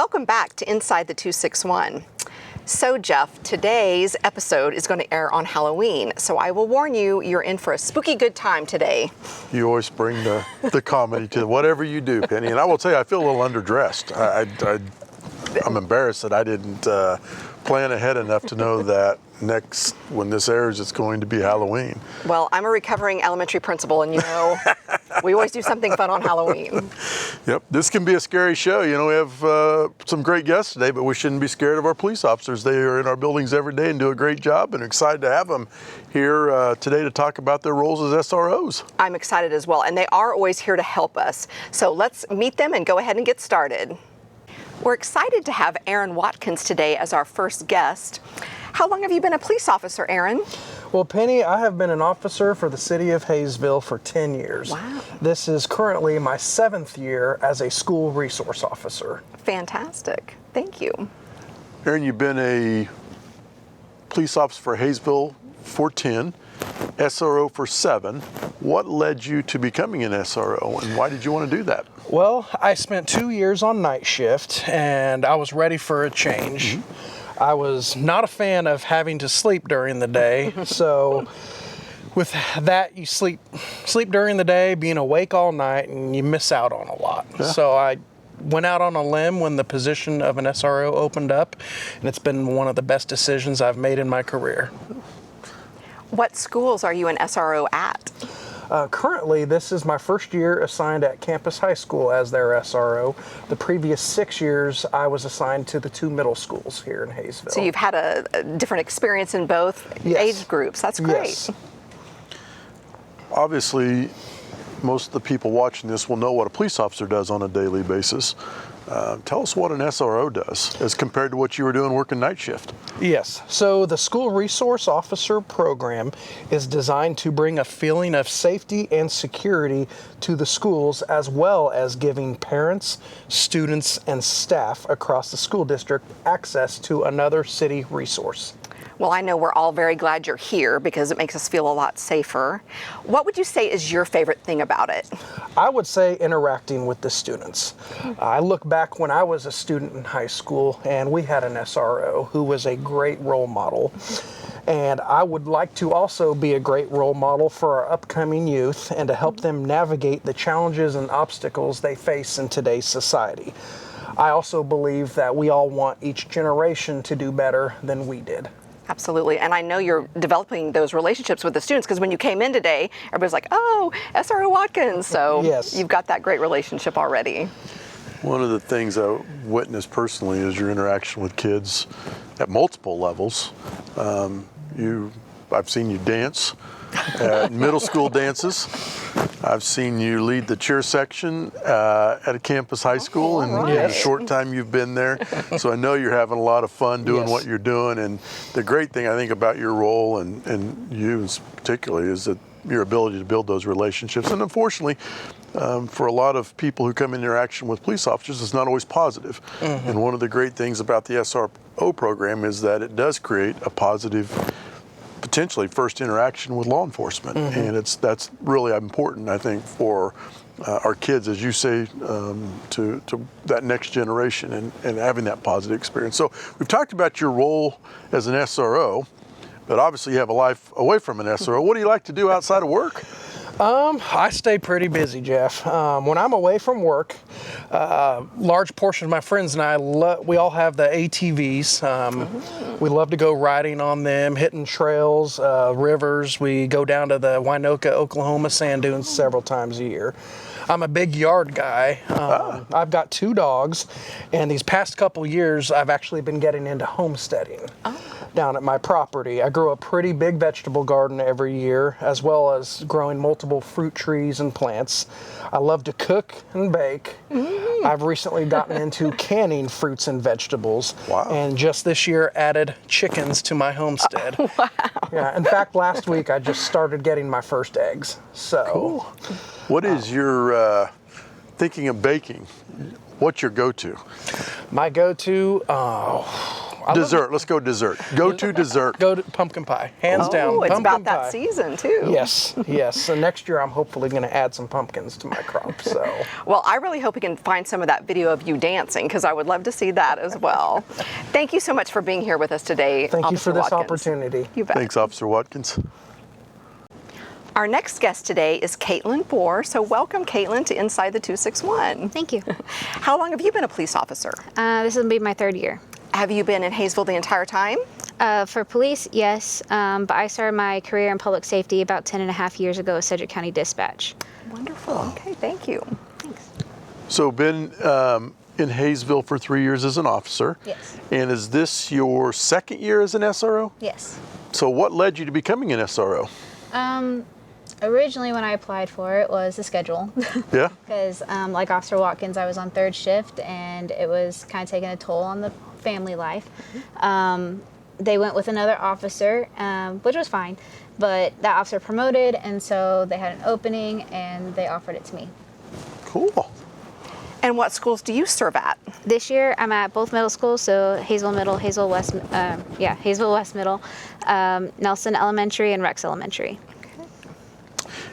Welcome back to Inside the 261. So Jeff, today's episode is going to air on Halloween, so I will warn you, you're in for a spooky good time today. You always bring the comedy to whatever you do, Penny, and I will tell you, I feel a little underdressed. I'm embarrassed that I didn't plan ahead enough to know that when this airs, it's going to be Halloween. Well, I'm a recovering elementary principal, and you know, we always do something fun on Halloween. Yep, this can be a scary show. You know, we have some great guests today, but we shouldn't be scared of our police officers. They are in our buildings every day and do a great job, and excited to have them here today to talk about their roles as SROs. I'm excited as well, and they are always here to help us. So let's meet them and go ahead and get started. We're excited to have Aaron Watkins today as our first guest. How long have you been a police officer, Aaron? Well, Penny, I have been an officer for the city of Haysville for 10 years. Wow. This is currently my 7th year as a school resource officer. Fantastic. Thank you. Aaron, you've been a police officer for Haysville for 10, SRO for 7. What led you to becoming an SRO, and why did you want to do that? Well, I spent 2 years on night shift, and I was ready for a change. I was not a fan of having to sleep during the day, so with that, you sleep during the day, being awake all night, and you miss out on a lot. Yeah. So I went out on a limb when the position of an SRO opened up, and it's been one of the best decisions I've made in my career. What schools are you an SRO at? Currently, this is my first year assigned at Campus High School as their SRO. The previous 6 years, I was assigned to the 2 middle schools here in Haysville. So you've had a different experience in both age groups. That's great. Yes. Obviously, most of the people watching this will know what a police officer does on a daily basis. Tell us what an SRO does as compared to what you were doing working night shift. Yes. So the School Resource Officer program is designed to bring a feeling of safety and security to the schools, as well as giving parents, students, and staff across the school district access to another city resource. Well, I know we're all very glad you're here because it makes us feel a lot safer. What would you say is your favorite thing about it? I would say interacting with the students. I look back when I was a student in high school and we had an SRO who was a great role model. And I would like to also be a great role model for our upcoming youth and to help them navigate the challenges and obstacles they face in today's society. I also believe that we all want each generation to do better than we did. Absolutely, and I know you're developing those relationships with the students because when you came in today, everybody's like, oh, SRO Watkins, so yes. You've got that great relationship already. One of the things I witnessed personally is your interaction with kids at multiple levels. I've seen you dance at middle school dances. I've seen you lead the cheer section at a campus high school in the short time you've been there. So I know you're having a lot of fun doing what you're doing. And the great thing I think about your role and you particularly is that your ability to build those relationships. And unfortunately, for a lot of people who come in interaction with police officers, it's not always positive. And one of the great things about the SRO program is that it does create a positive, potentially first interaction with law enforcement. And that's really important, I think, for our kids, as you say, to that next generation and having that positive experience. So we've talked about your role as an SRO, but obviously you have a life away from an SRO. What do you like to do outside of work? I stay pretty busy, Jeff. When I'm away from work, large portion of my friends and I, we all have the ATVs. We love to go riding on them, hitting trails, rivers. We go down to the Winoka, Oklahoma sand dunes several times a year. I'm a big yard guy. I've got 2 dogs, and these past couple years, I've actually been getting into homesteading down at my property. I grow a pretty big vegetable garden every year, as well as growing multiple fruit trees and plants. I love to cook and bake. I've recently gotten into canning fruits and vegetables. Wow. And just this year added chickens to my homestead. Wow. Yeah, in fact, last week I just started getting my first eggs. So. Cool. What is your, thinking of baking, what's your go-to? My go-to, Dessert. Let's go dessert. Go to dessert. Go to pumpkin pie, hands down. Oh, it's Pumpkin about that pie. season too. Yes, yes. So next year I'm hopefully going to add some pumpkins to my crop. So. Well, I really hope we can find some of that video of you dancing because I would love to see that as well. Thank you so much for being here with us today, Thank you Officer for this Watkins. opportunity. You bet. Thanks, Officer Watkins. Our next guest today is Caitlin Boor. So welcome, Caitlin, to Inside the 261. Thank you. How long have you been a police officer? This will be my third year. Have you been in Haysville the entire time? For police, yes, but I started my career in public safety about 10 and a half years ago with Sedgwick County Dispatch. Wonderful. Okay, thank you. Thanks. So been in Haysville for 3 years as an officer. Yes. And is this your second year as an SRO? Yes. So what led you to becoming an SRO? Originally when I applied for it was the schedule. Yeah? Because like Officer Watkins, I was on third shift and it was kind of taking a toll on the family life. They went with another officer, which was fine, but that officer promoted, and so they had an opening and they offered it to me. Cool. And what schools do you serve at? This year I'm at both middle schools, so Haysville Middle, Haysville West, Haysville West Middle, Nelson Elementary, and Rex Elementary.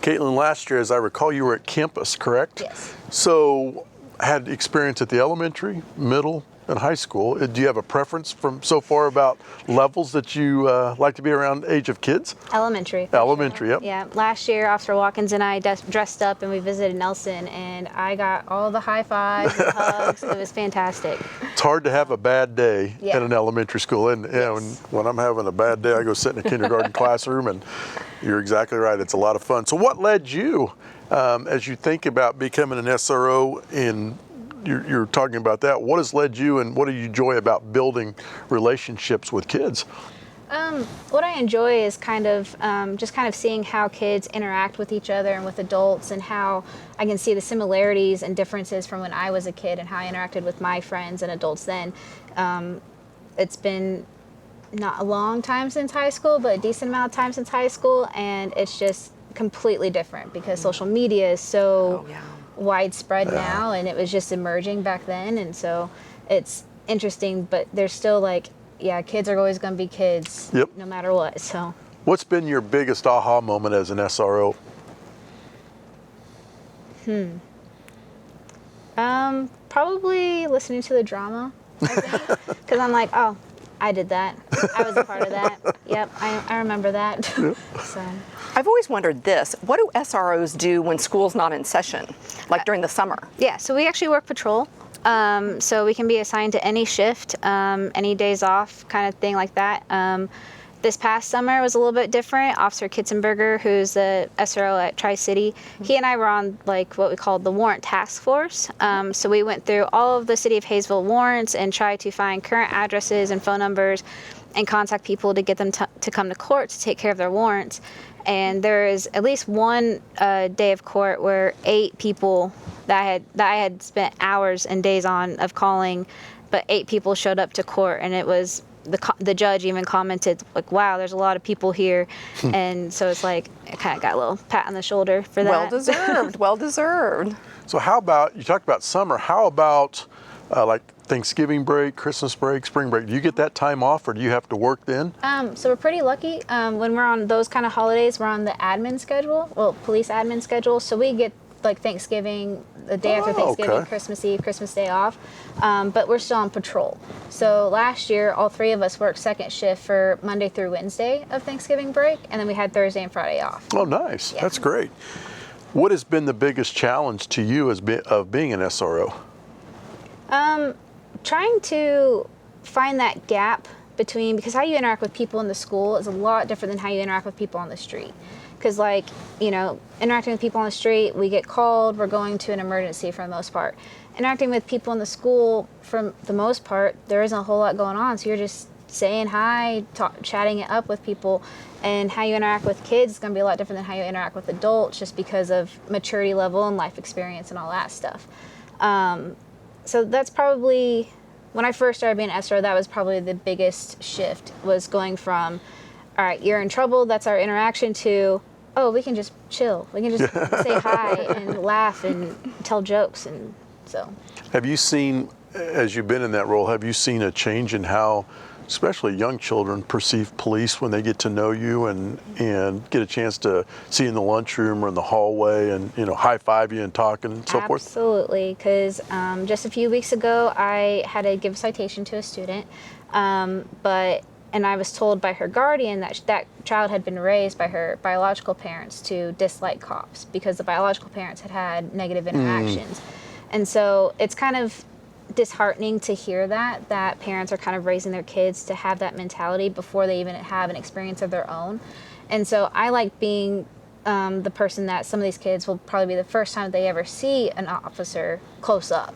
Caitlin, last year, as I recall, you were at campus, correct? Yes. So had experience at the elementary, middle, and high school. Do you have a preference from so far about levels that you like to be around age of kids? Elementary. Elementary, yep. Yeah, last year Officer Watkins and I dressed up and we visited Nelson, and I got all the high fives and hugs. It was fantastic. It's hard to have a bad day Yeah. at an elementary school. And you know, Yes. when I'm having a bad day, I go sit in a kindergarten classroom, and you're exactly right. It's a lot of fun. So what led you, as you think about becoming an SRO, you're talking about that, what has led you and what do you enjoy about building relationships with kids? What I enjoy is kind of just kind of seeing how kids interact with each other and with adults, and how I can see the similarities and differences from when I was a kid and how I interacted with my friends and adults then. It's been not a long time since high school, but a decent amount of time since high school, and it's just completely different because social media is so widespread now, and it was just emerging back then, and so it's interesting, but there's still like, kids are always going to be kids, Yep. no matter what. So What's been your biggest aha moment as an SRO? probably listening to the drama, I think, because I'm like, oh, I did that, I was a part of that. Yep, I remember that. So I've always wondered this. What do SROs do when school's not in session, like during the summer? yeah, so we actually work patrol. So we can be assigned to any shift, any days off, kind of thing like that. This past summer was a little bit different. Officer Kitzenberger, who's the SRO at Tri-City, he and I were on like what we called the warrant task force. So we went through all of the city of Haysville warrants and tried to find current addresses and phone numbers and contact people to get them to come to court to take care of their warrants. And there is at least one day of court where 8 people that I had spent hours and days on of calling, but 8 people showed up to court, and it was the judge even commented like, "Wow, there's a lot of people here," and so it's like I kind of got a little pat on the shoulder for that. Well deserved. Well deserved. So how about, you talked about summer, how about like Thanksgiving break, Christmas break, spring break? Do you get that time off, or do you have to work then? So we're pretty lucky. When we're on those kind of holidays, we're on the admin schedule, police admin schedule, so we get like Thanksgiving, the day after Thanksgiving, okay. Christmas Eve, Christmas Day off, but we're still on patrol. So last year, all 3 of us worked second shift for Monday through Wednesday of Thanksgiving break, and then we had Thursday and Friday off. Oh, nice. Yeah. That's great. What has been the biggest challenge to you of being an SRO? Trying to find that gap between, because how you interact with people in the school is a lot different than how you interact with people on the street. Because like, interacting with people on the street, we get called, we're going to an emergency for the most part. Interacting with people in the school, for the most part, there isn't a whole lot going on. So you're just saying hi, chatting it up with people. And how you interact with kids is going to be a lot different than how you interact with adults, just because of maturity level and life experience and all that stuff. So that's probably, when I first started being an SRO, that was probably the biggest shift, was going from, all right, you're in trouble, that's our interaction, to, oh, we can just chill. We can just say hi and laugh and tell jokes. And so. Have you seen, as you've been in that role, have you seen a change in how especially young children, perceive police when they get to know you and get a chance to see you in the lunchroom or in the hallway and, you know, high-five you and talk and so forth? Absolutely, because just a few weeks ago, I had to give a citation to a student, and I was told by her guardian that that child had been raised by her biological parents to dislike cops because the biological parents had had negative interactions. And so it's kind of disheartening to hear that parents are kind of raising their kids to have that mentality before they even have an experience of their own. And so I like being the person that some of these kids will probably be the first time they ever see an officer close up,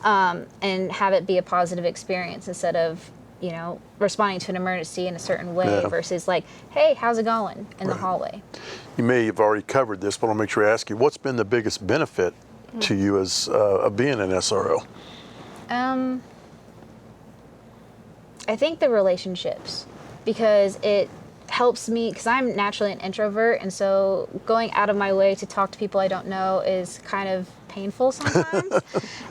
and have it be a positive experience instead of, you know, responding to an emergency in a certain way versus like, hey, how's it going in the hallway? You may have already covered this, but I'll make sure I ask you, what's been the biggest benefit to you as of being an SRO? I think the relationships, because it helps me, because I'm naturally an introvert, and so going out of my way to talk to people I don't know is kind of painful sometimes.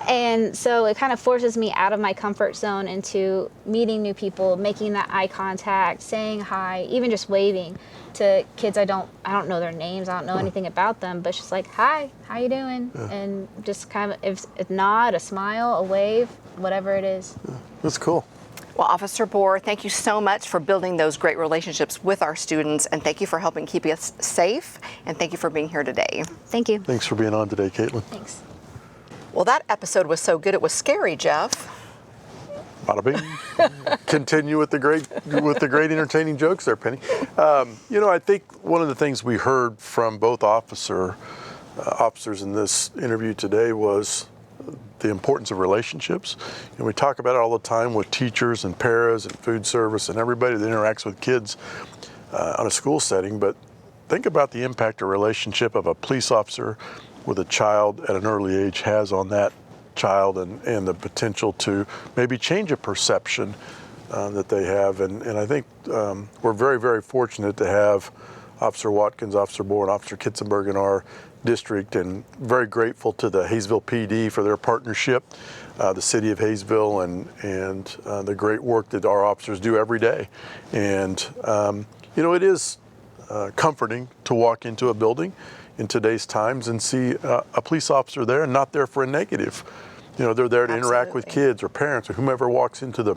And so it kind of forces me out of my comfort zone into meeting new people, making that eye contact, saying hi, even just waving to kids I don't know their names, I don't know anything about them, but it's just like, hi, how you doing? And just kind of if a nod, a smile, a wave, whatever it is. That's cool. Well, Officer Boor, thank you so much for building those great relationships with our students, and thank you for helping keep us safe, and thank you for being here today. Thank you. Thanks for being on today, Caitlin. Thanks. Well, that episode was so good it was scary, Jeff. Bada bing. Continue with the great entertaining jokes there, Penny. You know, I think one of the things we heard from both officers in this interview today was the importance of relationships. And we talk about it all the time with teachers and paras and food service and everybody that interacts with kids on a school setting. But think about the impact a relationship of a police officer with a child at an early age has on that child and the potential to maybe change a perception that they have. And I think we're very, very fortunate to have Officer Watkins, Officer Boor, and Officer Kitzenberg in our district, and very grateful to the Haysville PD for their partnership, the city of Haysville, and the great work that our officers do every day. And you know, it is comforting to walk into a building in today's times and see a police officer there and not there for a negative. You know, they're there to interact with kids or parents or whomever walks into the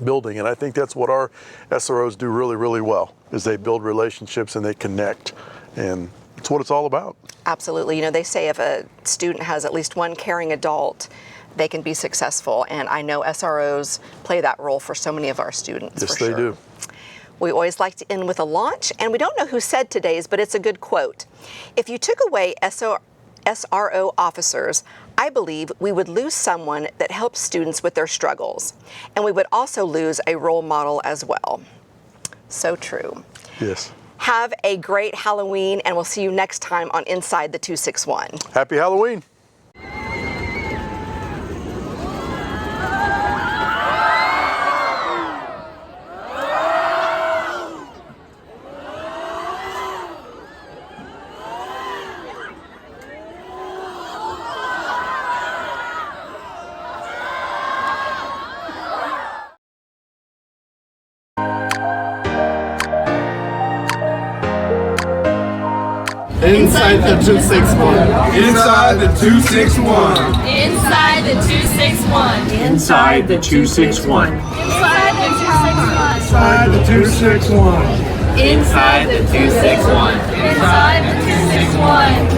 building. And I think that's what our SROs do really, really well, is they build relationships and they connect. And it's what it's all about. Absolutely. You know, they say if a student has at least one caring adult, they can be successful. And I know SROs play that role for so many of our students. Yes, for sure. they do. We always like to end with a launch, and we don't know who said today's, but it's a good quote. If you took away SRO officers, I believe we would lose someone that helps students with their struggles, and we would also lose a role model as well. So true. Yes. Have a great Halloween, and we'll see you next time on Inside the 261. Happy Halloween. Inside the 261. Inside the 261. Inside the 261. Inside the 261. Inside the 261. Inside the 261. Inside the 261. Inside the 261.